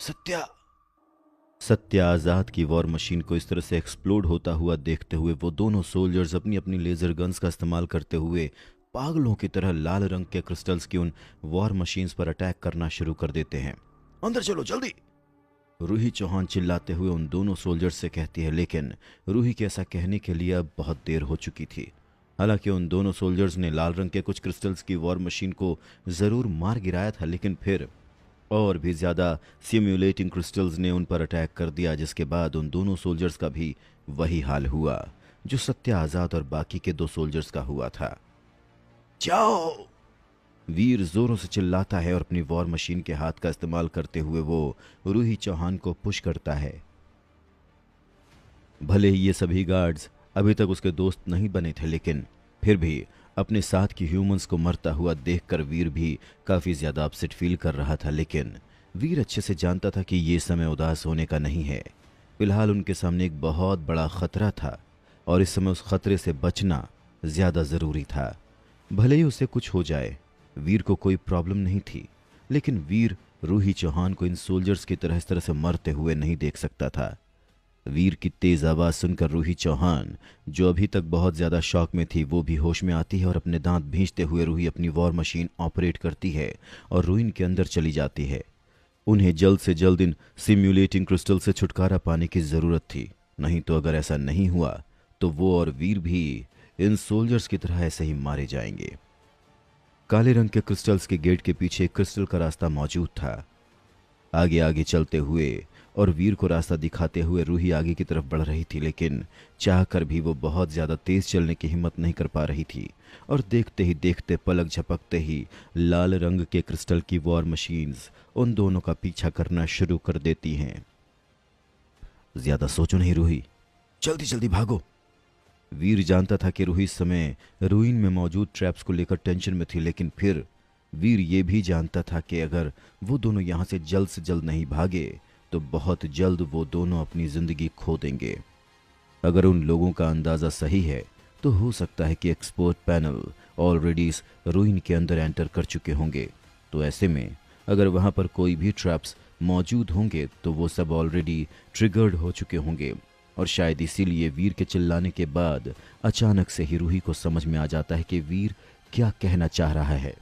सत्या। सत्या आजाद की war machine को इस तरह से एक्सप्लोड होता हुआ देखते हुए वो दोनों सोल्जर्स अपनी अपनी लेजर गन्स का इस्तेमाल करते हुए पागलों की तरह लाल रंग के क्रिस्टल्स की उन वॉर मशीन्स पर अटैक करना शुरू कर देते हैं। अंदर चलो जल्दी, रूही चौहान चिल्लाते हुए उन दोनों सोल्जर्स से कहती है, लेकिन रूही के ऐसा कहने के लिए अब बहुत देर हो चुकी थी। हालांकि उन दोनों सोल्जर्स ने लाल रंग के कुछ क्रिस्टल्स की वॉर मशीन को जरूर मार गिराया था, लेकिन फिर और भी ज्यादा सिम्युलेटिंग क्रिस्टल्स ने उन पर अटैक कर दिया, जिसके बाद उन दोनों सोल्जर्स का भी वही हाल हुआ जो सत्या आजाद और बाकी के दो सोल्जर्स का हुआ था। जाओ, वीर जोरों से चिल्लाता है और अपनी वॉर मशीन के हाथ का इस्तेमाल करते हुए वो रूही चौहान को पुश करता है। भले ही ये सभी गार्ड्स अभी तक उसके दोस्त नहीं बने थे, लेकिन फिर भी अपने साथ की ह्यूमंस को मरता हुआ देखकर वीर भी काफी ज्यादा अपसेट फील कर रहा था। लेकिन वीर अच्छे से जानता था कि ये समय उदास होने का नहीं है। फिलहाल उनके सामने एक बहुत बड़ा खतरा था और इस समय उस खतरे से बचना ज्यादा जरूरी था। भले ही उसे कुछ हो जाए, वीर को कोई प्रॉब्लम नहीं थी, लेकिन वीर रूही चौहान को इन सोल्जर्स की तरह इस तरह से मरते हुए नहीं देख सकता था। वीर की तेज आवाज सुनकर रूही चौहान, जो अभी तक बहुत ज्यादा शॉक में थी, वो भी होश में आती है और अपने दांत भींचते हुए रूही अपनी वॉर मशीन ऑपरेट करती है और रूइन के अंदर चली जाती है। उन्हें जल्द से जल्द इन सिम्युलेटिंग क्रिस्टल से छुटकारा पाने की जरूरत थी, नहीं तो अगर ऐसा नहीं हुआ तो वो और वीर भी इन सोल्जर्स की तरह ऐसे ही मारे जाएंगे। काले रंग के क्रिस्टल्स के गेट के पीछे एक क्रिस्टल का रास्ता मौजूद था। आगे आगे चलते हुए और वीर को रास्ता दिखाते हुए रूही आगे की तरफ बढ़ रही थी, लेकिन चाहकर भी वो बहुत ज्यादा तेज चलने की हिम्मत नहीं कर पा रही थी। और देखते ही देखते, पलक झपकते ही लाल रंग के क्रिस्टल की वॉर मशीन्स उन दोनों का पीछा करना शुरू कर देती हैं। ज्यादा सोचो नहीं रूही, जल्दी जल्दी भागो। वीर जानता था कि रूही इस समय रूइन में मौजूद ट्रैप्स को लेकर टेंशन में थी, लेकिन फिर वीर ये भी जानता था कि अगर वो दोनों यहां से जल्द नहीं भागे तो बहुत जल्द वो दोनों अपनी जिंदगी खो देंगे। अगर उन लोगों का अंदाजा सही है तो हो सकता है कि एक्सपर्ट पैनल ऑलरेडी इस रूइन के अंदर एंटर कर चुके होंगे। तो ऐसे में अगर वहां पर कोई भी ट्रैप्स मौजूद होंगे तो वो सब ऑलरेडी ट्रिगर्ड हो चुके होंगे, और शायद इसीलिए वीर के चिल्लाने के बाद अचानक से ही रूही को समझ में आ जाता है कि वीर क्या कहना चाह रहा है,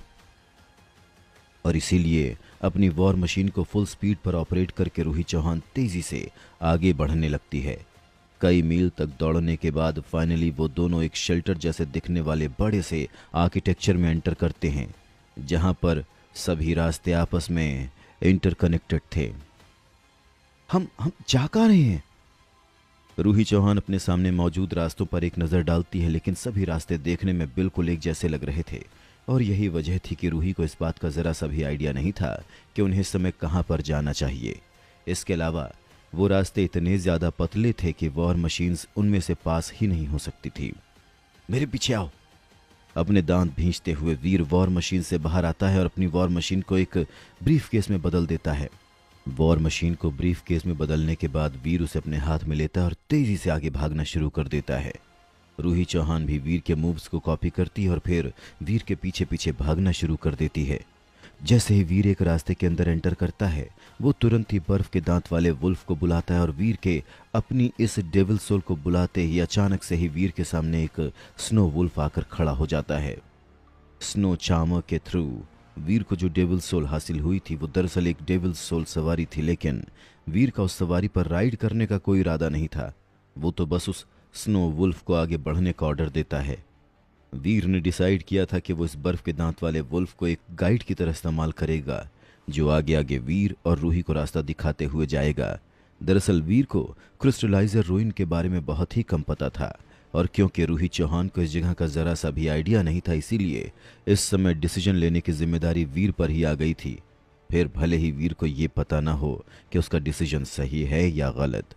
और इसीलिए अपनी वॉर मशीन को फुल स्पीड पर ऑपरेट करके रूही चौहान तेजी से आगे बढ़ने लगती है। कई मील तक दौड़ने के बाद फाइनली वो दोनों एक शेल्टर जैसे दिखने वाले बड़े से आर्किटेक्चर में एंटर करते हैं, जहां पर सभी रास्ते आपस में इंटरकनेक्टेड थे। हम जा कहां रहे हैं? रूही चौहान अपने सामने मौजूद रास्तों पर एक नजर डालती है, लेकिन सभी रास्ते देखने में बिल्कुल एक जैसे लग रहे थे, और यही वजह थी कि रूही को इस बात का जरा सा भी आइडिया नहीं था कि उन्हें इस समय कहां पर जाना चाहिए। इसके अलावा वो रास्ते इतने ज्यादा पतले थे कि वॉर मशीन्स उनमें से पास ही नहीं हो सकती थी। मेरे पीछे आओ। अपने दांत भींचते हुए वीर वॉर मशीन से बाहर आता है और अपनी वॉर मशीन को एक ब्रीफ केस में बदल देता है। वॉर मशीन को ब्रीफ केस में बदलने के बाद वीर उसे अपने हाथ में लेता है और तेजी से आगे भागना शुरू कर देता है। रूही चौहान भी वीर के मूव्स को कॉपी करती है और फिर वीर के पीछे पीछे भागना शुरू कर देती है। जैसे ही वीर एक रास्ते के अंदर एंटर करता है, वो तुरंत ही बर्फ के दांत वाले वुल्फ को बुलाता है, और वीर के अपनी इस डेविल सोल को बुलाते ही अचानक से ही वीर के सामने एक स्नो वुल्फ आकर खड़ा हो जाता है। स्नो चार्मर के थ्रू वीर को जो डेविल सोल हासिल हुई थी वो दरअसल एक डेविल सोल सवारी थी, लेकिन वीर का उस सवारी पर राइड करने का कोई इरादा नहीं था। वो तो बस उस स्नो वुल्फ को आगे बढ़ने का ऑर्डर देता है। वीर ने डिसाइड किया था कि वो इस बर्फ के दांत वाले वुल्फ को एक गाइड की तरह इस्तेमाल करेगा, जो आगे आगे वीर और रूही को रास्ता दिखाते हुए जाएगा। दरअसल वीर को क्रिस्टलाइजर रूइन के बारे में बहुत ही कम पता था, और क्योंकि रूही चौहान को इस जगह का जरा सा भी आइडिया नहीं था, इसीलिए इस समय डिसीजन लेने की जिम्मेदारी वीर पर ही आ गई थी। फिर भले ही वीर को ये पता ना हो कि उसका डिसीजन सही है या गलत,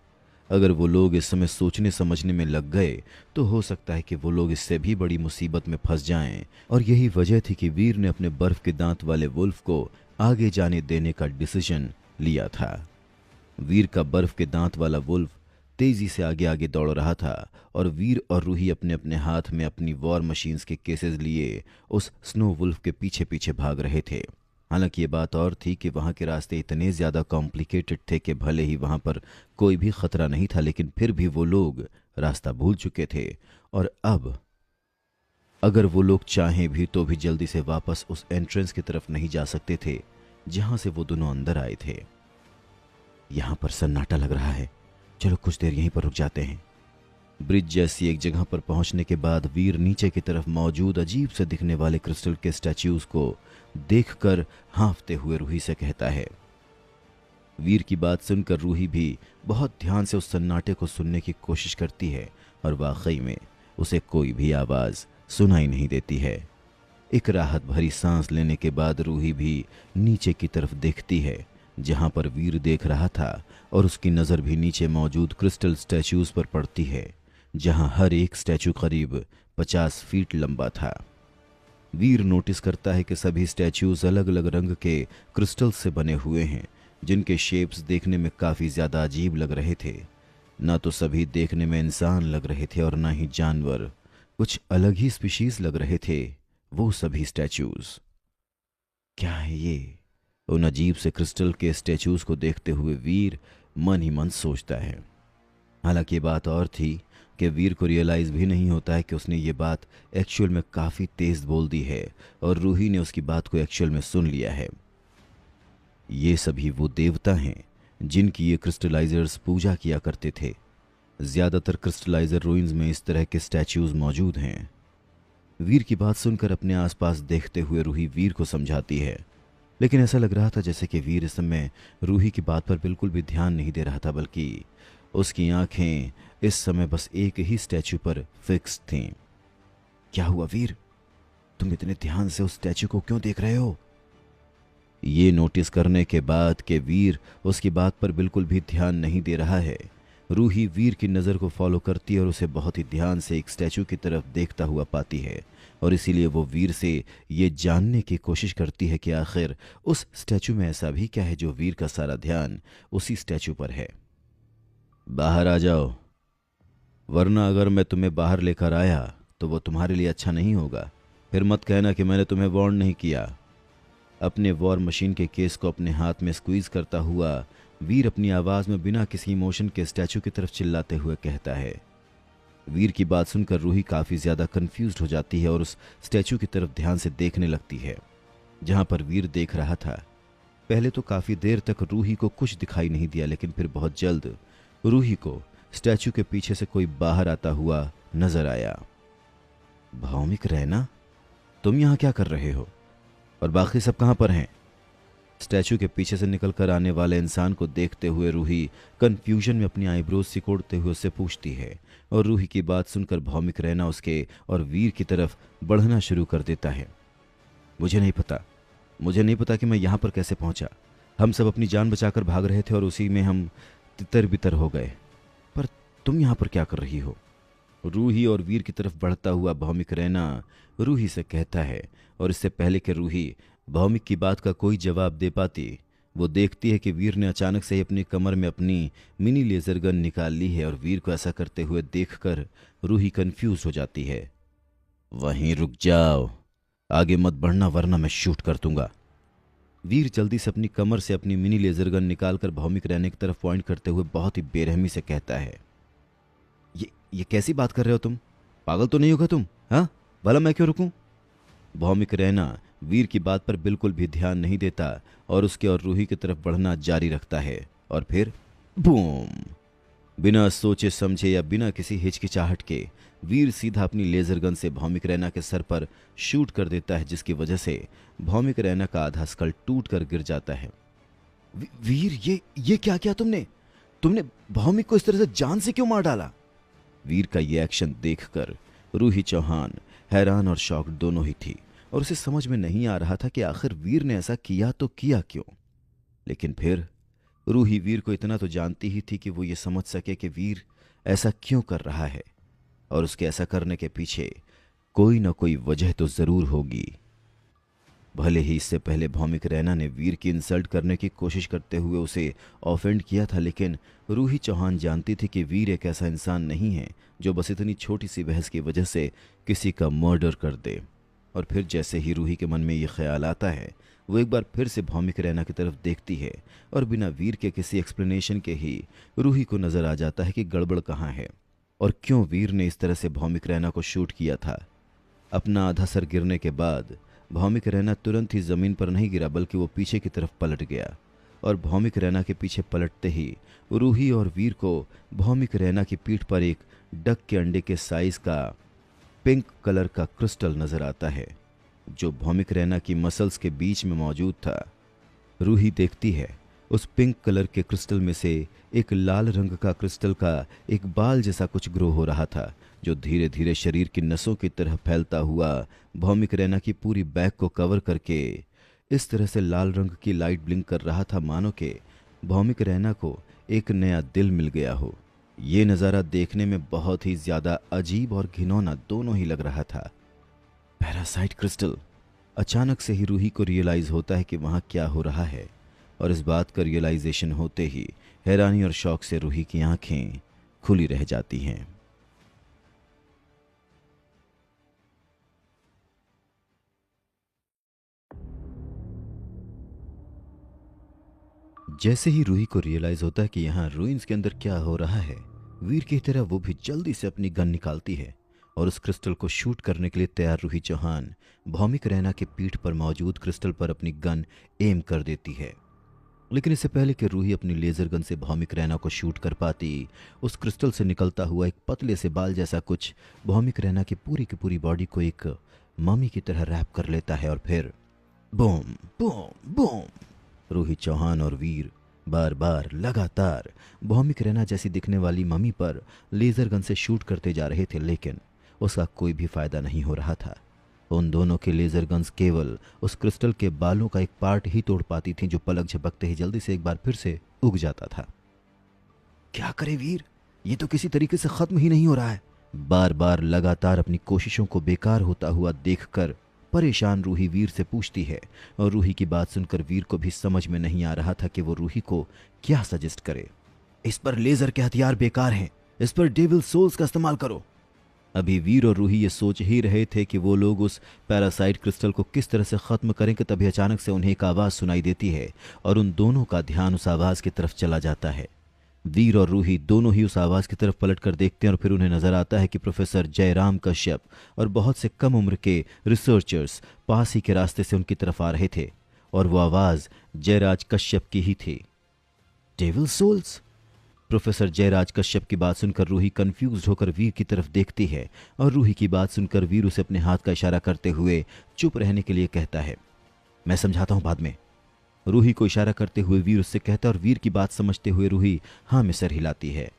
अगर वो लोग इस समय सोचने समझने में लग गए तो हो सकता है कि वो लोग इससे भी बड़ी मुसीबत में फंस जाएं, और यही वजह थी कि वीर ने अपने बर्फ के दांत वाले वुल्फ को आगे जाने देने का डिसीजन लिया था। वीर का बर्फ के दांत वाला वुल्फ तेजी से आगे आगे दौड़ रहा था, और वीर और रूही अपने अपने हाथ में अपनी वॉर मशीन्स के केसेस लिए उस स्नो वुल्फ के पीछे पीछे भाग रहे थे। हालांकि ये बात और थी कि वहां के रास्ते इतने ज़्यादा कॉम्प्लिकेटेड थे कि भले ही वहां पर कोई भी खतरा नहीं था, लेकिन फिर भी वो लोग रास्ता भूल चुके थे। और अब अगर वो लोग चाहें भी तो भी जल्दी से वापस उस एंट्रेंस की तरफ नहीं जा सकते थे जहां से वो दोनों अंदर आए थे। यहां पर सन्नाटा लग रहा है, चलो कुछ देर यहीं पर रुक जाते हैं। ब्रिज जैसी एक जगह पर पहुंचने के बाद वीर नीचे की तरफ मौजूद अजीब से दिखने वाले क्रिस्टल के स्टैच्यूज को देखकर हाँफते हुए रूही से कहता है। वीर की बात सुनकर रूही भी बहुत ध्यान से उस सन्नाटे को सुनने की कोशिश करती है और वाकई में उसे कोई भी आवाज सुनाई नहीं देती है। एक राहत भरी सांस लेने के बाद रूही भी नीचे की तरफ देखती है जहां पर वीर देख रहा था और उसकी नजर भी नीचे मौजूद क्रिस्टल स्टैच्यूज पर पड़ती है जहां हर एक स्टैचू करीब 50 फीट लंबा था। वीर नोटिस करता है कि सभी स्टैच्यूज अलग अलग रंग के क्रिस्टल से बने हुए हैं जिनके शेप्स देखने में काफी ज्यादा अजीब लग रहे थे। ना तो सभी देखने में इंसान लग रहे थे और ना ही जानवर, कुछ अलग ही स्पीशीज लग रहे थे वो सभी स्टैच्यूज। क्या है ये? उन अजीब से क्रिस्टल के स्टैच्यूज को देखते हुए वीर मन ही मन सोचता है। हालांकि ये बात और थी कि वीर को रियलाइज भी नहीं होता है कि उसने ये बात एक्चुअल में काफी तेज बोल दी है और रूही ने उसकी बात को एक्चुअल में सुन लिया है। ये सभी वो देवता हैं जिनकी ये क्रिस्टलाइजर्स पूजा किया करते थे। ज्यादातर क्रिस्टलाइजर रूइंस में इस तरह के स्टैच्यूज मौजूद हैं। वीर की बात सुनकर अपने आसपास देखते हुए रूही वीर को समझाती है, लेकिन ऐसा लग रहा था जैसे कि वीर इस समय रूही की बात पर बिल्कुल भी ध्यान नहीं दे रहा था, बल्कि उसकी आंखें इस समय बस एक ही स्टैचू पर फिक्स थीं। क्या हुआ वीर, तुम इतने ध्यान से उस स्टैचू को क्यों देख रहे हो? ये नोटिस करने के बाद कि वीर उसकी बात पर बिल्कुल भी ध्यान नहीं दे रहा है, रूही वीर की नज़र को फॉलो करती है और उसे बहुत ही ध्यान से एक स्टैचू की तरफ देखता हुआ पाती है और इसीलिए वो वीर से ये जानने की कोशिश करती है कि आखिर उस स्टैचू में ऐसा भी क्या है जो वीर का सारा ध्यान उसी स्टैचू पर है। बाहर आ जाओ, वरना अगर मैं तुम्हें बाहर लेकर आया तो वो तुम्हारे लिए अच्छा नहीं होगा। फिर मत कहना कि मैंने तुम्हें वार्न नहीं किया। अपने वॉर मशीन के केस को अपने हाथ में स्क्वीज करता हुआ वीर अपनी आवाज में बिना किसी इमोशन के स्टैचू की तरफ चिल्लाते हुए कहता है। वीर की बात सुनकर रूही काफी ज्यादा कंफ्यूज्ड हो जाती है और उस स्टैचू की तरफ ध्यान से देखने लगती है जहां पर वीर देख रहा था। पहले तो काफी देर तक रूही को कुछ दिखाई नहीं दिया, लेकिन फिर बहुत जल्द रूही को स्टैचू के पीछे से कोई बाहर आता हुआ नजर आया। भौमिक रैना, तुम यहां क्या कर रहे हो और बाकी सब कहां पर हैं? स्टैचू के पीछे से निकलकर आने वाले इंसान को देखते हुए रूही कंफ्यूजन में अपनी आईब्रोज सिकोड़ते हुए उससे पूछती है और रूही की बात सुनकर भौमिक रहना उसके और वीर की तरफ बढ़ना शुरू कर देता है। मुझे नहीं पता कि मैं यहां पर कैसे पहुंचा। हम सब अपनी जान बचाकर भाग रहे थे और उसी में हम तितर बितर हो गए। पर तुम यहां पर क्या कर रही हो? रूही और वीर की तरफ बढ़ता हुआ भौमिक रहना रूही से कहता है और इससे पहले कि रूही भौमिक की बात का कोई जवाब दे पाती, वो देखती है कि वीर ने अचानक से ही अपनी कमर में अपनी मिनी लेजर गन निकाल ली है और वीर को ऐसा करते हुए देखकर रूही कंफ्यूज हो जाती है। वहीं रुक जाओ, आगे मत बढ़ना वरना मैं शूट कर दूंगा। वीर जल्दी से अपनी कमर से अपनी मिनी लेजर गन निकालकर भौमिक रहने की तरफ पॉइंट करते हुए बहुत ही बेरहमी से कहता है। ये कैसी बात कर रहे हो तुम? पागल तो नहीं होगा तुम? हाँ, भला मैं क्यों रुकूं? भौमिक रहना वीर की बात पर बिल्कुल भी ध्यान नहीं देता और उसके और रूही की तरफ बढ़ना जारी रखता है और फिर बूम! बिना सोचे समझे या बिना किसी हिचकिचाहट के वीर सीधा अपनी लेजर गन से भौमिक रैना के सर पर शूट कर देता है, जिसकी वजह से भौमिक रैना का आधा स्कल टूट कर गिर जाता है। वीर, ये क्या किया तुमने भौमिक को इस तरह से जान से क्यों मार डाला? वीर का ये एक्शन देखकर रूही चौहान हैरान और शॉक्ड दोनों ही थी और उसे समझ में नहीं आ रहा था कि आखिर वीर ने ऐसा किया तो किया क्यों। लेकिन फिर रूही वीर को इतना तो जानती ही थी कि वो ये समझ सके कि वीर ऐसा क्यों कर रहा है और उसके ऐसा करने के पीछे कोई ना कोई वजह तो जरूर होगी। भले ही इससे पहले भौमिक रैना ने वीर की इंसल्ट करने की कोशिश करते हुए उसे ऑफेंड किया था, लेकिन रूही चौहान जानती थी कि वीर एक ऐसा इंसान नहीं है जो बस इतनी छोटी सी बहस की वजह से किसी का मर्डर कर दे। और फिर जैसे ही रूही के मन में ये ख्याल आता है, वो एक बार फिर से भौमिक रैना की तरफ देखती है और बिना वीर के किसी एक्सप्लेनेशन के ही रूही को नजर आ जाता है कि गड़बड़ कहाँ है और क्यों वीर ने इस तरह से भौमिक रैना को शूट किया था। अपना आधा सर गिरने के बाद भौमिक रैना तुरंत ही जमीन पर नहीं गिरा, बल्कि वो पीछे की तरफ पलट गया और भौमिक रैना के पीछे पलटते ही रूही और वीर को भौमिक रैना की पीठ पर एक डक के अंडे के साइज का पिंक कलर का क्रिस्टल नजर आता है, जो भौमिक रैना की मसल्स के बीच में मौजूद था। रूही देखती है उस पिंक कलर के क्रिस्टल में से एक लाल रंग का क्रिस्टल का एक बाल जैसा कुछ ग्रो हो रहा था, जो धीरे धीरे शरीर की नसों की तरह फैलता हुआ भौमिक रैना की पूरी बैक को कवर करके इस तरह से लाल रंग की लाइट ब्लिंक कर रहा था, मानो के भौमिक रैना को एक नया दिल मिल गया हो। ये नज़ारा देखने में बहुत ही ज्यादा अजीब और घिनौना दोनों ही लग रहा था। Parasite crystal. अचानक से ही रूही को रियलाइज होता है कि वहां क्या हो रहा है, और इस बात का रियलाइजेशन होते ही हैरानी और शौक से रूही की आंखें खुली रह जाती हैं। जैसे ही रूही को रियलाइज होता है कि यहाँ रूइंस के अंदर क्या हो रहा है, वीर की तरह वो भी जल्दी से अपनी गन निकालती है और उस क्रिस्टल को शूट करने के लिए तैयार रूही चौहान भौमिक रैना के पीठ पर मौजूद क्रिस्टल पर अपनी गन एम कर देती है। लेकिन इससे पहले कि रूही अपनी लेजर गन से भौमिक रैना को शूट कर पाती, उस क्रिस्टल से निकलता हुआ एक पतले से बाल जैसा कुछ भौमिक रैना की पूरी बॉडी को एक मम्मी की तरह रैप कर लेता है और फिर boom boom boom. Roohi Chauhan और वीर बार बार लगातार भौमिक रैना जैसी दिखने वाली मम्मी पर लेजर गन से शूट करते जा रहे थे, लेकिन उसका कोई भी फायदा नहीं हो रहा था। उन दोनों के लेजर गन्स केवल उस क्रिस्टल के बालों का एक पार्ट ही तोड़ पाती थी, जो पलक झपकते ही जल्दी से एक बार फिर से उग जाता था। क्या करे वीर, ये तो किसी तरीके से खत्म ही नहीं हो रहा है। बार बार लगातार अपनी कोशिशों को बेकार होता हुआ देखकर परेशान रूही वीर से पूछती है, और रूही की बात सुनकर वीर को भी समझ में नहीं आ रहा था कि वो रूही को क्या सजेस्ट करे। इस पर लेजर के हथियार बेकार हैं, इस पर डेविल सोल्स का इस्तेमाल करो। अभी वीर और रूही ये सोच ही रहे थे कि वो लोग उस पैरासाइट क्रिस्टल को किस तरह से खत्म करें कि तभी अचानक से उन्हें एक आवाज सुनाई देती है और उन दोनों का ध्यान उस आवाज की तरफ चला जाता है। वीर और रूही दोनों ही उस आवाज की तरफ पलट कर देखते हैं और फिर उन्हें नजर आता है कि प्रोफेसर जयराम कश्यप और बहुत से कम उम्र के रिसर्चर्स पास ही के रास्ते से उनकी तरफ आ रहे थे, और वो आवाज जयराज कश्यप की ही थी। Devil souls. Professor Jayraj Kashyap की बात सुनकर रूही कंफ्यूज होकर वीर की तरफ देखती है, और रूही की बात सुनकर वीर उसे अपने हाथ का इशारा करते हुए चुप रहने के लिए कहता है। मैं समझाता हूं बाद में। रूही को इशारा करते हुए वीर उससे कहता है, और वीर की बात समझते हुए रूही हाँ में सर हिलाती है।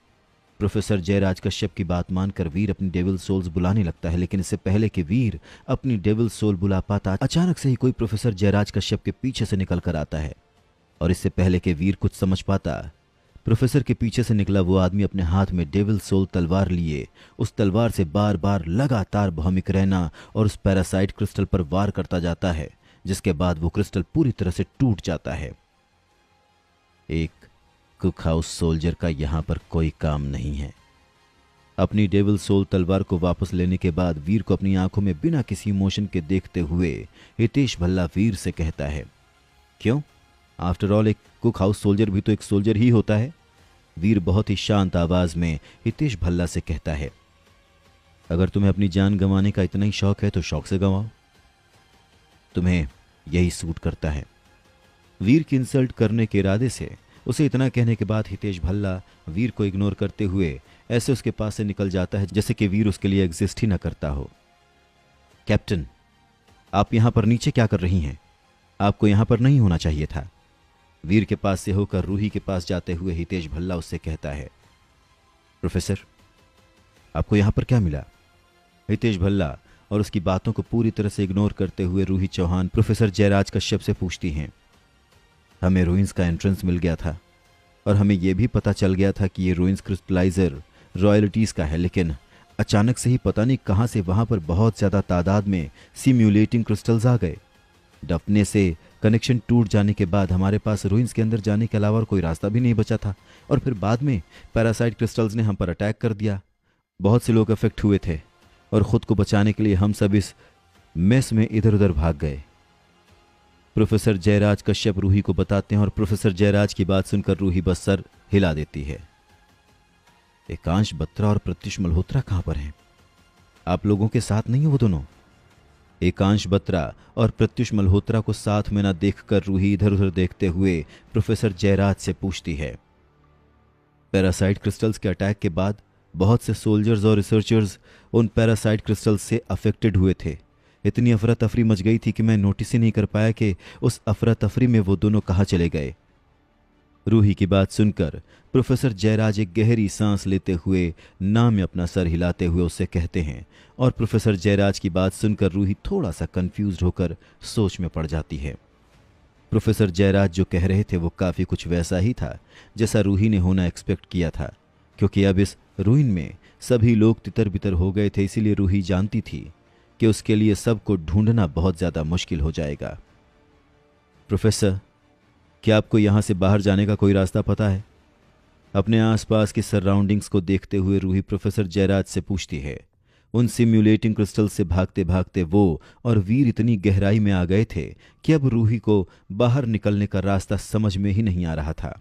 प्रोफेसर जयराज कश्यप की बात मानकर वीर अपनी डेविल सोल्स बुलाने लगता है, लेकिन इससे पहले कि वीर अपनी डेविल सोल बुला पाता, अचानक से ही कोई प्रोफेसर जयराज कश्यप के पीछे से निकल कर आता है, और इससे पहले कि वीर कुछ समझ पाता, प्रोफेसर के पीछे से निकला वो आदमी अपने हाथ में डेविल सोल तलवार लिए उस तलवार से बार बार लगातार भौमिक रैना और उस पैरासाइट क्रिस्टल पर वार करता जाता है, जिसके बाद वो क्रिस्टल पूरी तरह से टूट जाता है। एक कुक हाउस सोल्जर का यहां पर कोई काम नहीं है। अपनी डेविल सोल तलवार को वापस लेने के बाद वीर को अपनी आंखों में बिना किसी इमोशन के देखते हुए हितेश भल्ला वीर से कहता है, क्यों, आफ्टर ऑल एक कुक हाउस सोल्जर भी तो एक सोल्जर ही होता है। वीर बहुत ही शांत आवाज में हितेश भल्ला से कहता है, अगर तुम्हें अपनी जान गंवाने का इतना ही शौक है तो शौक से गंवाओ, तुम्हें यही सूट करता है। वीर की इंसल्ट करने के इरादे से उसे इतना कहने के बाद हितेश भल्ला वीर को इग्नोर करते हुए ऐसे उसके पास से निकल जाता है जैसे कि वीर उसके लिए एग्जिस्ट ही ना करता हो। कैप्टन, आप यहां पर नीचे क्या कर रही हैं? आपको यहां पर नहीं होना चाहिए था। वीर के पास से होकर रूही के पास जाते हुए हितेश भल्ला उससे कहता है, प्रोफेसर, आपको यहां पर क्या मिला? हितेश भल्ला और उसकी बातों को पूरी तरह से इग्नोर करते हुए रूही चौहान प्रोफेसर जयराज कश्यप से पूछती हैं, हमें रूइंस का एंट्रेंस मिल गया था और हमें यह भी पता चल गया था कि ये रूइंस क्रिस्टलाइजर रॉयल्टीज का है, लेकिन अचानक से ही पता नहीं कहां से वहां पर बहुत ज्यादा तादाद में सिम्युलेटिंग क्रिस्टल्स आ गए। डपने से कनेक्शन टूट जाने के बाद हमारे पास रूइंस के अंदर जाने के अलावा कोई रास्ता भी नहीं बचा था, और फिर बाद में पैरासाइट क्रिस्टल्स ने हम पर अटैक कर दिया। बहुत से लोग अफेक्ट हुए थे और ख़ुद को बचाने के लिए हम सब इस मेस में इधर उधर भाग गए। प्रोफेसर जयराज कश्यप रूही को बताते हैं और प्रोफेसर जयराज की बात सुनकर रूही बस सर हिला देती है। एकांश बत्रा और प्रत्युष मल्होत्रा कहां पर हैं? आप लोगों के साथ नहीं है वो दोनों? एकांश बत्रा और प्रत्युष मल्होत्रा को साथ में न देखकर रूही इधर उधर देखते हुए प्रोफेसर जयराज से पूछती है। पैरासाइट क्रिस्टल्स के अटैक के बाद बहुत से सोल्जर्स और रिसर्चर्स उन पैरासाइट क्रिस्टल्स से अफेक्टेड हुए थे। इतनी अफरा तफरी मच गई थी कि मैं नोटिस ही नहीं कर पाया कि उस अफरा तफरी में वो दोनों कहाँ चले गए। रूही की बात सुनकर प्रोफेसर जयराज एक गहरी सांस लेते हुए ना में अपना सर हिलाते हुए उससे कहते हैं, और प्रोफेसर जयराज की बात सुनकर रूही थोड़ा सा कंफ्यूज होकर सोच में पड़ जाती है। प्रोफेसर जयराज जो कह रहे थे वो काफी कुछ वैसा ही था जैसा रूही ने होना एक्सपेक्ट किया था, क्योंकि अब इस रूइन में सभी लोग तितर बितर हो गए थे। इसीलिए रूही जानती थी कि उसके लिए सबको ढूंढना बहुत ज्यादा मुश्किल हो जाएगा। प्रोफेसर, क्या आपको यहां से बाहर जाने का कोई रास्ता पता है? अपने आसपास की सराउंडिंग्स को देखते हुए रूही प्रोफेसर जयराज से पूछती है। उन सिम्युलेटिंग क्रिस्टल से भागते भागते वो और वीर इतनी गहराई में आ गए थे कि अब रूही को बाहर निकलने का रास्ता समझ में ही नहीं आ रहा था।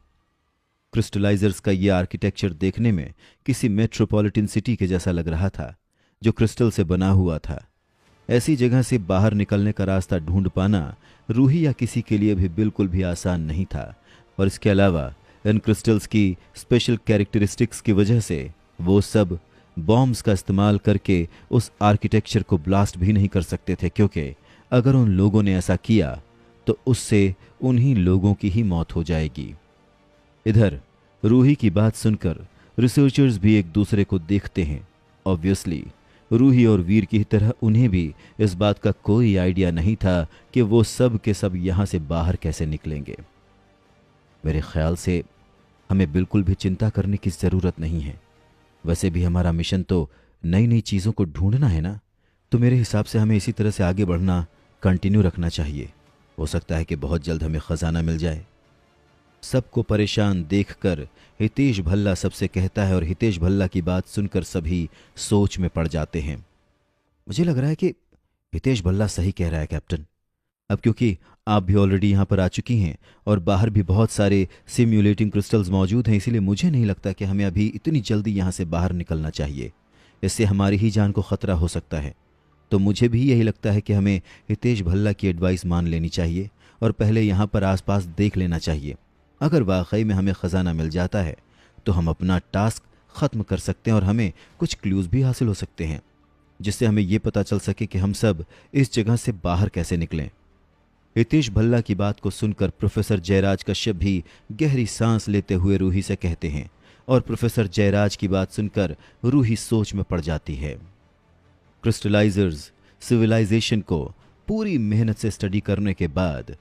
क्रिस्टलाइजर्स का ये आर्किटेक्चर देखने में किसी मेट्रोपॉलिटन सिटी के जैसा लग रहा था, जो क्रिस्टल से बना हुआ था। ऐसी जगह से बाहर निकलने का रास्ता ढूंढ पाना रूही या किसी के लिए भी बिल्कुल भी आसान नहीं था, और इसके अलावा इन क्रिस्टल्स की स्पेशल कैरेक्टरिस्टिक्स की वजह से वो सब बॉम्ब्स का इस्तेमाल करके उस आर्किटेक्चर को ब्लास्ट भी नहीं कर सकते थे, क्योंकि अगर उन लोगों ने ऐसा किया तो उससे उन्हीं लोगों की ही मौत हो जाएगी। इधर रूही की बात सुनकर रिसर्चर्स भी एक दूसरे को देखते हैं। ऑब्वियसली रूही और वीर की तरह उन्हें भी इस बात का कोई आइडिया नहीं था कि वो सब के सब यहां से बाहर कैसे निकलेंगे। मेरे ख्याल से हमें बिल्कुल भी चिंता करने की जरूरत नहीं है। वैसे भी हमारा मिशन तो नई नई चीजों को ढूंढना है ना, तो मेरे हिसाब से हमें इसी तरह से आगे बढ़ना कंटिन्यू रखना चाहिए। हो सकता है कि बहुत जल्द हमें खजाना मिल जाए। सबको परेशान देखकर हितेश भल्ला सबसे कहता है, और हितेश भल्ला की बात सुनकर सभी सोच में पड़ जाते हैं। मुझे लग रहा है कि हितेश भल्ला सही कह रहा है कैप्टन। अब क्योंकि आप भी ऑलरेडी यहां पर आ चुकी हैं और बाहर भी बहुत सारे सिम्युलेटिंग क्रिस्टल्स मौजूद हैं, इसीलिए मुझे नहीं लगता कि हमें अभी इतनी जल्दी यहां से बाहर निकलना चाहिए। इससे हमारी ही जान को खतरा हो सकता है। तो मुझे भी यही लगता है कि हमें हितेश भल्ला की एडवाइस मान लेनी चाहिए और पहले यहां पर आसपास देख लेना चाहिए। अगर वाकई में हमें खजाना मिल जाता है तो हम अपना टास्क खत्म कर सकते हैं और हमें कुछ क्लूज भी हासिल हो सकते हैं, जिससे हमें यह पता चल सके कि हम सब इस जगह से बाहर कैसे निकलें। हितेश भल्ला की बात को सुनकर प्रोफेसर जयराज कश्यप भी गहरी सांस लेते हुए रूही से कहते हैं, और प्रोफेसर जयराज की बात सुनकर रूही सोच में पड़ जाती है। क्रिस्टलाइजर्स सिविलाइजेशन को पूरी मेहनत से स्टडी करने के बाद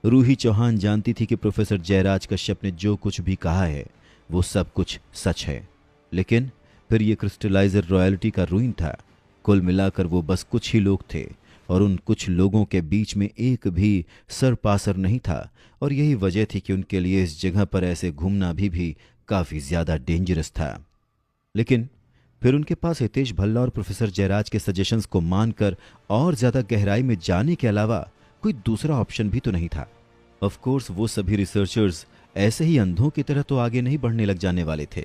रूही चौहान जानती थी कि प्रोफेसर जयराज कश्यप ने जो कुछ भी कहा है वो सब कुछ सच है। लेकिन फिर ये क्रिस्टलाइजर रॉयल्टी का रूइन था। कुल मिलाकर वो बस कुछ ही लोग थे और उन कुछ लोगों के बीच में एक भी सरपासर नहीं था, और यही वजह थी कि उनके लिए इस जगह पर ऐसे घूमना भी काफी ज्यादा डेंजरस था। लेकिन फिर उनके पास हितेश भल्ला और प्रोफेसर जयराज के सजेशंस को मानकर और ज्यादा गहराई में जाने के अलावा कोई दूसरा ऑप्शन भी तो नहीं था। ऑफ कोर्स वो सभी रिसर्चर्स ऐसे ही अंधों की तरह तो आगे नहीं बढ़ने लग जाने वाले थे।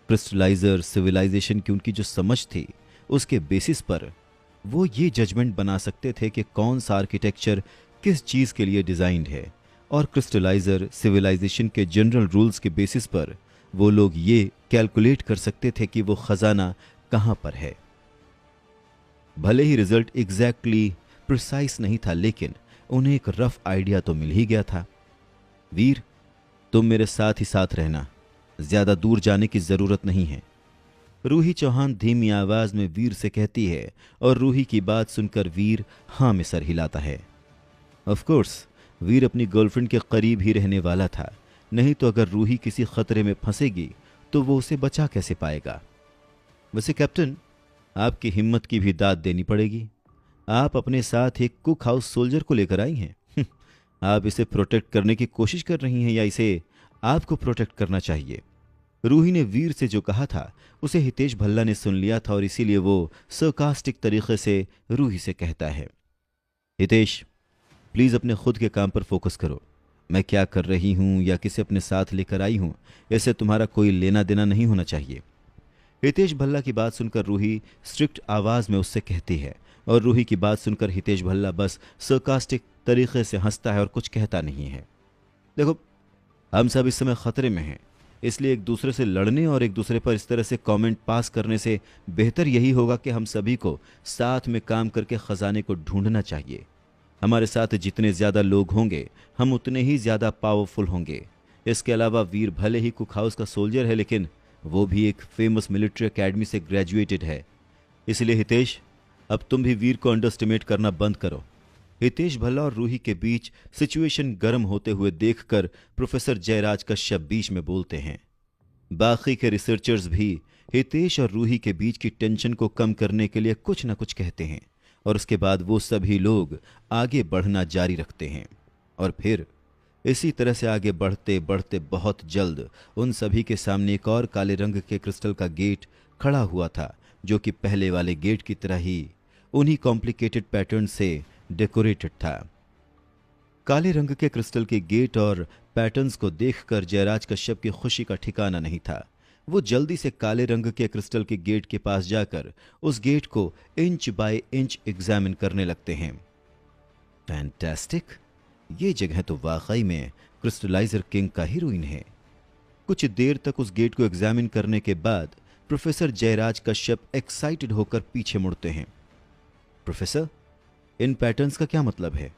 क्रिस्टलाइजर सिविलाइजेशन की उनकी जो समझ थी उसके बेसिस पर वो ये जजमेंट बना सकते थे कि कौन सा आर्किटेक्चर किस चीज के लिए डिजाइंड है, और क्रिस्टलाइजर सिविलाइजेशन के जनरल रूल्स के बेसिस पर वो लोग ये कैलकुलेट कर सकते थे कि वो खजाना कहां पर है। भले ही रिजल्ट एग्जैक्टली प्रिसाइस नहीं था, लेकिन उन्हें एक रफ आइडिया तो मिल ही गया था। वीर, तुम मेरे साथ ही साथ रहना, ज्यादा दूर जाने की जरूरत नहीं है, रूही चौहान धीमी आवाज में वीर से कहती है, और रूही की बात सुनकर वीर हां में सर हिलाता है। ऑफ कोर्स वीर अपनी गर्लफ्रेंड के करीब ही रहने वाला था, नहीं तो अगर रूही किसी खतरे में फंसेगी तो वो उसे बचा कैसे पाएगा। वैसे कैप्टन, आपकी हिम्मत की भी दाद देनी पड़ेगी। आप अपने साथ एक कुक हाउस सोल्जर को लेकर आई हैं। आप इसे प्रोटेक्ट करने की कोशिश कर रही हैं या इसे आपको प्रोटेक्ट करना चाहिए? रूही ने वीर से जो कहा था उसे हितेश भल्ला ने सुन लिया था, और इसीलिए वो सरकास्टिक तरीके से रूही से कहता है, हितेश, प्लीज अपने खुद के काम पर फोकस करो। मैं क्या कर रही हूं या किसे अपने साथ लेकर आई हूं, इससे तुम्हारा कोई लेना देना नहीं होना चाहिए। हितेश भल्ला की बात सुनकर रूही स्ट्रिक्ट आवाज में उससे कहती है, और रूही की बात सुनकर हितेश भल्ला बस सरकास्टिक तरीके से हंसता है और कुछ कहता नहीं है। देखो, हम सब इस समय खतरे में हैं, इसलिए एक दूसरे से लड़ने और एक दूसरे पर इस तरह से कमेंट पास करने से बेहतर यही होगा कि हम सभी को साथ में काम करके खजाने को ढूंढना चाहिए। हमारे साथ जितने ज्यादा लोग होंगे, हम उतने ही ज्यादा पावरफुल होंगे। इसके अलावा वीर भले ही कुक हाउस का सोल्जर है, लेकिन वो भी एक फेमस मिलिट्री एकेडमी से ग्रेजुएटेड है। इसलिए हितेश, अब तुम भी वीर को अंडरस्टिमेट करना बंद करो। हितेश भल्ला और रूही के बीच सिचुएशन गर्म होते हुए देखकर प्रोफेसर जयराज कश्यप बीच में बोलते हैं। बाकी के रिसर्चर्स भी हितेश और रूही के बीच की टेंशन को कम करने के लिए कुछ न कुछ कहते हैं, और उसके बाद वो सभी लोग आगे बढ़ना जारी रखते हैं। और फिर इसी तरह से आगे बढ़ते बढ़ते बहुत जल्द उन सभी के सामने एक और काले रंग के क्रिस्टल का गेट खड़ा हुआ था, जो कि पहले वाले गेट की तरह ही उन्हीं कॉम्प्लिकेटेड पैटर्न से डेकोरेटेड था। काले रंग के क्रिस्टल के गेट और पैटर्न्स को देखकर जयराज कश्यप की खुशी का ठिकाना नहीं था। वो जल्दी से काले रंग के क्रिस्टल के गेट के पास जाकर उस गेट को इंच बाय इंच एग्जामिन करने लगते हैं। फैंटास्टिक! ये जगह तो वाकई में क्रिस्टलाइजर किंग का ही रूइन है। कुछ देर तक उस गेट को एग्जामिन करने के बाद प्रोफेसर जयराज कश्यप एक्साइटेड होकर पीछे मुड़ते हैं। प्रोफेसर, इन पैटर्न्स का क्या मतलब है?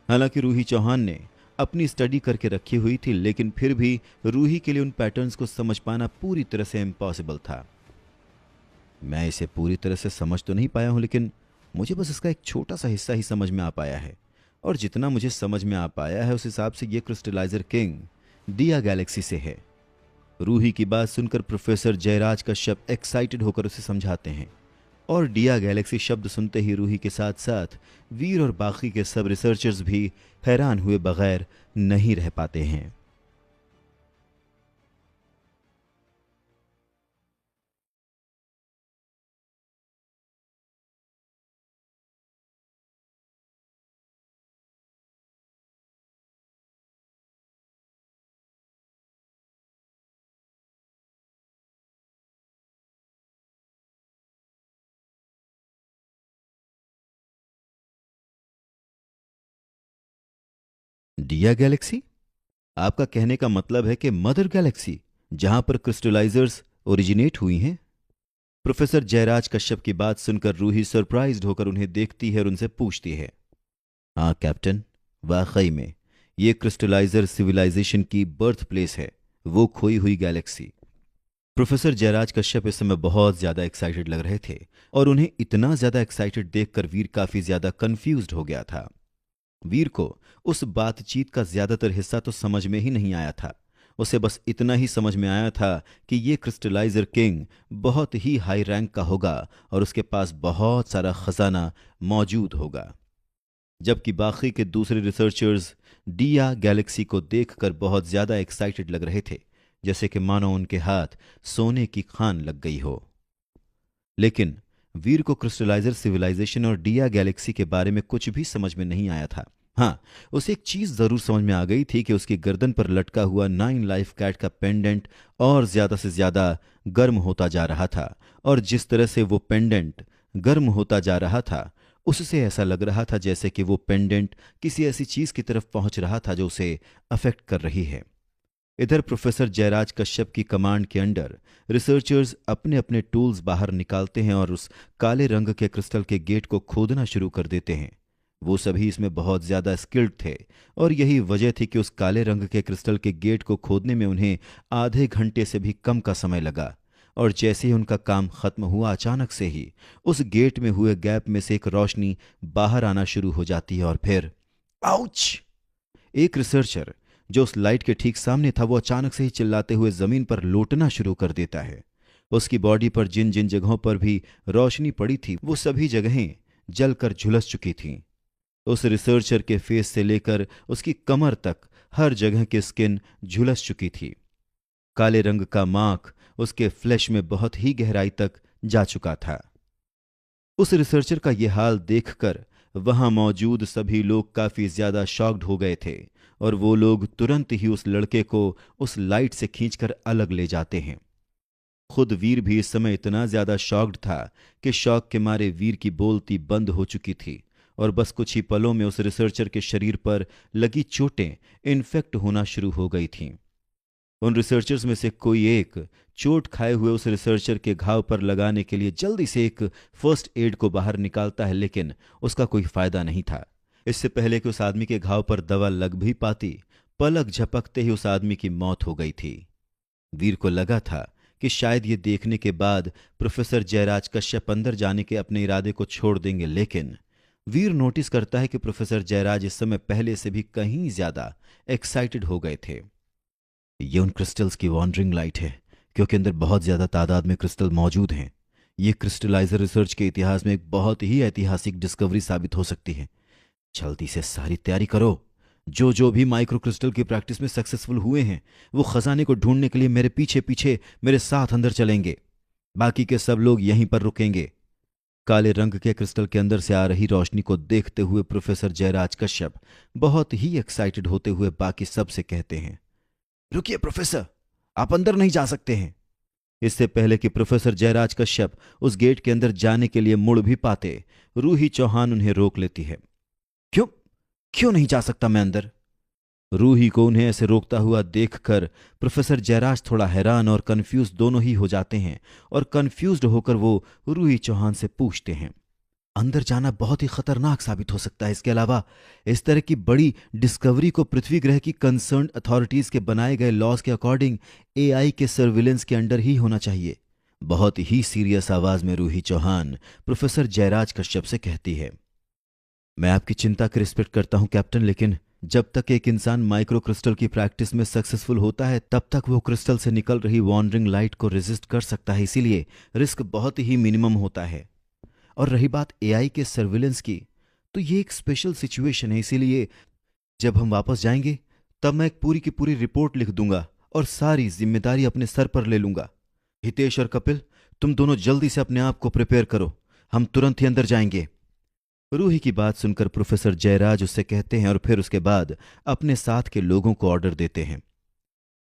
हालांकि रूही चौहान ने अपनी स्टडी करके रखी हुई थी, लेकिन फिर भी रूही के लिए उन पैटर्न्स को समझ पाना पूरी तरह से इम्पॉसिबल था। मैं इसे पूरी तरह से समझ तो नहीं पाया हूं, लेकिन मुझे बस इसका एक छोटा सा हिस्सा ही समझ में आ पाया है, और जितना मुझे समझ में आ पाया है उस हिसाब से ये क्रिस्टलाइजर किंग दिया गैलेक्सी से है। रूही की बात सुनकर प्रोफेसर जयराज कश्यप एक्साइटेड होकर उसे समझाते हैं, और डिया गैलेक्सी शब्द सुनते ही रूही के साथ साथ वीर और बाकी के सब रिसर्चर्स भी हैरान हुए बगैर नहीं रह पाते हैं। डिया गैलेक्सी? आपका कहने का मतलब है कि मदर गैलेक्सी, जहां पर क्रिस्टलाइजर्स ओरिजिनेट हुई हैं? प्रोफेसर जयराज कश्यप की बात सुनकर रूही सरप्राइज्ड होकर उन्हें देखती है और उनसे पूछती है। हाँ कैप्टन, वाकई में ये क्रिस्टलाइजर सिविलाइजेशन की बर्थ प्लेस है, वो खोई हुई गैलेक्सी। प्रोफेसर जयराज कश्यप इस समय बहुत ज्यादा एक्साइटेड लग रहे थे, और उन्हें इतना ज्यादा एक्साइटेड देखकर वीर काफी ज्यादा कंफ्यूज्ड हो गया था। वीर को उस बातचीत का ज्यादातर हिस्सा तो समझ में ही नहीं आया था। उसे बस इतना ही समझ में आया था कि ये क्रिस्टलाइजर किंग बहुत ही हाई रैंक का होगा और उसके पास बहुत सारा खजाना मौजूद होगा। जबकि बाकी के दूसरे रिसर्चर्स डिया गैलेक्सी को देखकर बहुत ज्यादा एक्साइटेड लग रहे थे, जैसे कि मानो उनके हाथ सोने की खान लग गई हो। लेकिन वीर को क्रिस्टलाइजर सिविलाइजेशन और डिया गैलेक्सी के बारे में कुछ भी समझ में नहीं आया था। हाँ, उसे एक चीज जरूर समझ में आ गई थी कि उसकी गर्दन पर लटका हुआ 9 लाइफ कैट का पेंडेंट और ज्यादा से ज्यादा गर्म होता जा रहा था, और जिस तरह से वो पेंडेंट गर्म होता जा रहा था उससे ऐसा लग रहा था जैसे कि वो पेंडेंट किसी ऐसी चीज की तरफ पहुंच रहा था जो उसे अफेक्ट कर रही है। इधर प्रोफेसर जयराज कश्यप की कमांड के अंडर रिसर्चर्स अपने अपने टूल्स बाहर निकालते हैं और उस काले रंग के क्रिस्टल के गेट को खोदना शुरू कर देते हैं। वो सभी इसमें बहुत ज्यादा स्किल्ड थे, और यही वजह थी कि उस काले रंग के क्रिस्टल के गेट को खोदने में उन्हें आधे घंटे से भी कम का समय लगा। और जैसे ही उनका काम खत्म हुआ, अचानक से ही उस गेट में हुए गैप में से एक रोशनी बाहर आना शुरू हो जाती है, और फिर आउच! एक रिसर्चर जो उस लाइट के ठीक सामने था, वो अचानक से ही चिल्लाते हुए जमीन पर लोटना शुरू कर देता है। उसकी बॉडी पर जिन जिन जगहों पर भी रोशनी पड़ी थी वो सभी जगहें जलकर झुलस चुकी थीं। उस रिसर्चर के फेस से लेकर उसकी कमर तक हर जगह की स्किन झुलस चुकी थी। काले रंग का मार्क उसके फ्लैश में बहुत ही गहराई तक जा चुका था। उस रिसर्चर का यह हाल देखकर वहां मौजूद सभी लोग काफी ज्यादा शॉक्ड हो गए थे और वो लोग तुरंत ही उस लड़के को उस लाइट से खींचकर अलग ले जाते हैं। खुद वीर भी इस समय इतना ज्यादा शॉक्ड था कि शॉक के मारे वीर की बोलती बंद हो चुकी थी और बस कुछ ही पलों में उस रिसर्चर के शरीर पर लगी चोटें इन्फेक्ट होना शुरू हो गई थीं। उन रिसर्चर्स में से कोई एक चोट खाए हुए उस रिसर्चर के घाव पर लगाने के लिए जल्दी से एक फर्स्ट एड को बाहर निकालता है, लेकिन उसका कोई फायदा नहीं था। इससे पहले कि उस आदमी के घाव पर दवा लग भी पाती, पलक झपकते ही उस आदमी की मौत हो गई थी। वीर को लगा था कि शायद ये देखने के बाद प्रोफेसर जयराज कश्यप अंदर जाने के अपने इरादे को छोड़ देंगे, लेकिन वीर नोटिस करता है कि प्रोफेसर जयराज इस समय पहले से भी कहीं ज्यादा एक्साइटेड हो गए थे। ये उन क्रिस्टल्स की वॉन्डरिंग लाइट है, क्योंकि अंदर बहुत ज्यादा तादाद में क्रिस्टल मौजूद हैं। ये क्रिस्टलाइजर रिसर्च के इतिहास में एक बहुत ही ऐतिहासिक डिस्कवरी साबित हो सकती है। जल्दी से सारी तैयारी करो। जो जो भी माइक्रो क्रिस्टल की प्रैक्टिस में सक्सेसफुल हुए हैं वो खजाने को ढूंढने के लिए मेरे पीछे पीछे मेरे साथ अंदर चलेंगे। बाकी के सब लोग यहीं पर रुकेंगे। काले रंग के क्रिस्टल के अंदर से आ रही रोशनी को देखते हुए प्रोफेसर जयराज कश्यप बहुत ही एक्साइटेड होते हुए बाकी सब से कहते हैं, रुकिए प्रोफेसर, आप अंदर नहीं जा सकते हैं। इससे पहले कि प्रोफेसर जयराज कश्यप उस गेट के अंदर जाने के लिए मुड़ भी पाते, रूही चौहान उन्हें रोक लेती है। क्यों क्यों नहीं जा सकता मैं अंदर? रूही को उन्हें ऐसे रोकता हुआ देखकर प्रोफेसर जयराज थोड़ा हैरान और कंफ्यूज दोनों ही हो जाते हैं और कंफ्यूज्ड होकर वो रूही चौहान से पूछते हैं, अंदर जाना बहुत ही खतरनाक साबित हो सकता है। इसके अलावा इस तरह की बड़ी डिस्कवरी को पृथ्वी ग्रह की कंसर्न अथॉरिटीज के बनाए गए लॉज के अकॉर्डिंग एआई के सर्विलेंस के अंडर ही होना चाहिए। बहुत ही सीरियस आवाज में रूही चौहान प्रोफेसर जयराज कश्यप से कहती है, मैं आपकी चिंता की रिस्पेक्ट करता हूं कैप्टन, लेकिन जब तक एक इंसान माइक्रो क्रिस्टल की प्रैक्टिस में सक्सेसफुल होता है तब तक वो क्रिस्टल से निकल रही वॉन्डरिंग लाइट को रेजिस्ट कर सकता है, इसीलिए रिस्क बहुत ही मिनिमम होता है। और रही बात एआई के सर्विलेंस की, तो ये एक स्पेशल सिचुएशन है, इसीलिए जब हम वापस जाएंगे तब मैं एक पूरी की पूरी रिपोर्ट लिख दूंगा और सारी जिम्मेदारी अपने सर पर ले लूंगा। हितेश और कपिल, तुम दोनों जल्दी से अपने आप को प्रिपेयर करो, हम तुरंत ही अंदर जाएंगे। रूही की बात सुनकर प्रोफेसर जयराज उससे कहते हैं और फिर उसके बाद अपने साथ के लोगों को ऑर्डर देते हैं,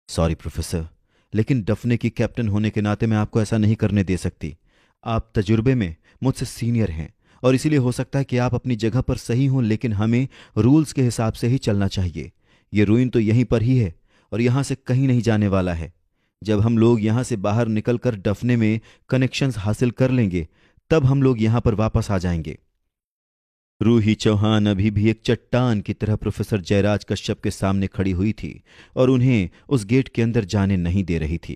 सॉरी प्रोफेसर, लेकिन डफने की कैप्टन होने के नाते मैं आपको ऐसा नहीं करने दे सकती। आप तजुर्बे में मुझसे सीनियर हैं और इसीलिए हो सकता है कि आप अपनी जगह पर सही हों, लेकिन हमें रूल्स के हिसाब से ही चलना चाहिए। ये रूइन तो यहीं पर ही है और यहां से कहीं नहीं जाने वाला है। जब हम लोग यहां से बाहर निकलकर डफने में कनेक्शंस हासिल कर लेंगे तब हम लोग यहां पर वापस आ जाएंगे। रूही चौहान अभी भी एक चट्टान की तरह प्रोफेसर जयराज कश्यप के सामने खड़ी हुई थी और उन्हें उस गेट के अंदर जाने नहीं दे रही थी।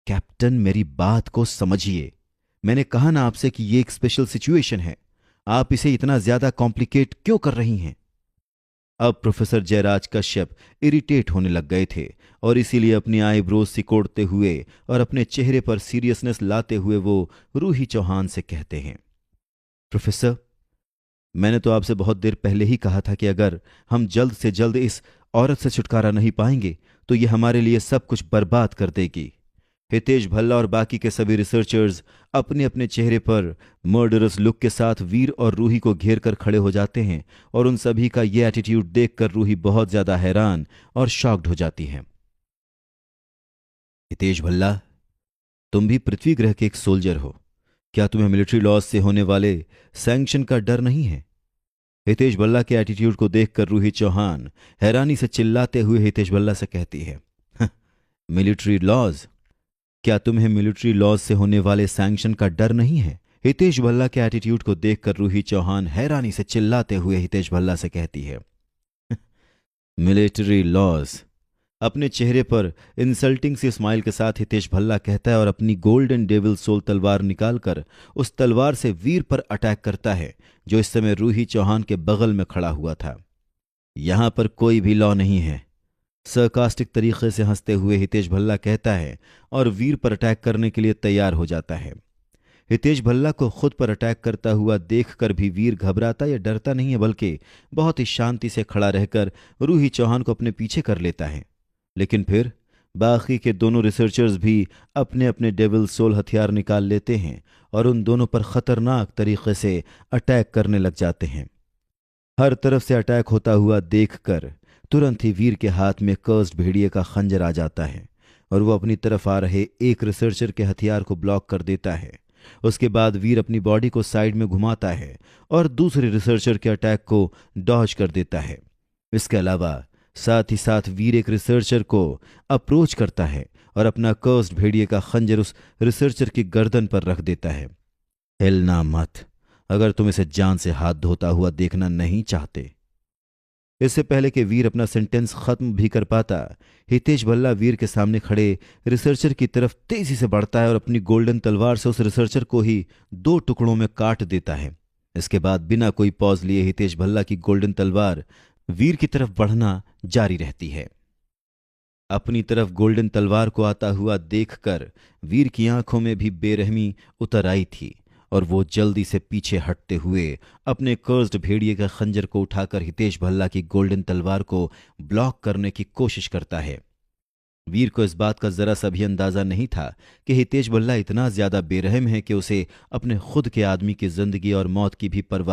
कैप्टन, मेरी बात को समझिए, मैंने कहा ना आपसे कि ये एक स्पेशल सिचुएशन है, आप इसे इतना ज्यादा कॉम्प्लिकेट क्यों कर रही हैं? अब प्रोफेसर जयराज कश्यप इरिटेट होने लग गए थे और इसीलिए अपनी आईब्रोज सिकोड़ते हुए और अपने चेहरे पर सीरियसनेस लाते हुए वो रूही चौहान से कहते हैं, प्रोफेसर, मैंने तो आपसे बहुत देर पहले ही कहा था कि अगर हम जल्द से जल्द इस औरत से छुटकारा नहीं पाएंगे तो ये हमारे लिए सब कुछ बर्बाद कर देगी। हितेश भल्ला और बाकी के सभी रिसर्चर्स अपने अपने चेहरे पर मर्डरस लुक के साथ वीर और रूही को घेर कर खड़े हो जाते हैं और उन सभी का ये एटीट्यूड देखकर रूही बहुत ज्यादा हैरान और शॉक्ड हो जाती है। हितेश भल्ला, तुम भी पृथ्वी ग्रह के एक सोल्जर हो, क्या तुम्हें मिलिट्री लॉज से होने वाले सैंक्शन का डर नहीं है? हितेश भल्ला के एटीट्यूड को देखकर रूही चौहान हैरानी से चिल्लाते हुए हितेश भल्ला से कहती है, मिलिट्री लॉज? क्या तुम्हें मिलिट्री लॉज से होने वाले सैंक्शन का डर नहीं है? हितेश भल्ला के एटीट्यूड को देखकर रूही चौहान हैरानी से चिल्लाते हुए हितेश भल्ला से कहती है, मिलिट्री लॉज? अपने चेहरे पर इंसल्टिंग सी स्माइल के साथ हितेश भल्ला कहता है और अपनी गोल्डन डेविल सोल तलवार निकालकर उस तलवार से वीर पर अटैक करता है जो इस समय रूही चौहान के बगल में खड़ा हुआ था। यहां पर कोई भी लॉ नहीं है, सरकास्टिक तरीके से हंसते हुए हितेश भल्ला कहता है और वीर पर अटैक करने के लिए तैयार हो जाता है। हितेश भल्ला को खुद पर अटैक करता हुआ देखकर भी वीर घबराता या डरता नहीं है, बल्कि बहुत ही शांति से खड़ा रहकर रूही चौहान को अपने पीछे कर लेता है। लेकिन फिर बाकी के दोनों रिसर्चर्स भी अपने अपने डेविल सोल हथियार निकाल लेते हैं और उन दोनों पर खतरनाक तरीके से अटैक करने लग जाते हैं। हर तरफ से अटैक होता हुआ देखकर तुरंत ही वीर के हाथ में कर्स्ड भेड़िए का खंजर आ जाता है और वो अपनी तरफ आ रहे एक रिसर्चर के हथियार को ब्लॉक कर देता है। उसके बाद वीर अपनी बॉडी को साइड में घुमाता है और दूसरे रिसर्चर के अटैक को डॉज कर देता है। इसके अलावा साथ ही साथ वीर एक रिसर्चर को अप्रोच करता है और अपना कर्स्ड भेड़िए का खंजर उस रिसर्चर की गर्दन पर रख देता है। हिलना मत, अगर तुम इसे जान से हाथ धोता हुआ देखना नहीं चाहते। इससे पहले कि वीर अपना सेंटेंस खत्म भी कर पाता, हितेश भल्ला वीर के सामने खड़े रिसर्चर की तरफ तेजी से बढ़ता है और अपनी गोल्डन तलवार से उस रिसर्चर को ही 2 टुकड़ों में काट देता है। इसके बाद बिना कोई पॉज लिए हितेश भल्ला की गोल्डन तलवार वीर की तरफ बढ़ना जारी रहती है। अपनी तरफ गोल्डन तलवार को आता हुआ देखकर वीर की आंखों में भी बेरहमी उतर आई थी और वो जल्दी से पीछे हटते हुए अपने कर्स्ड भेड़िए का खंजर को उठाकर हितेश भल्ला की गोल्डन तलवार को ब्लॉक करने की कोशिश करता है। वीर को इस बात का जरा सा भी अंदाजा नहीं था कि हितेश भल्ला इतना ज्यादा बेरहम है कि उसे अपने खुद के आदमी की जिंदगी और मौत की भी परवाह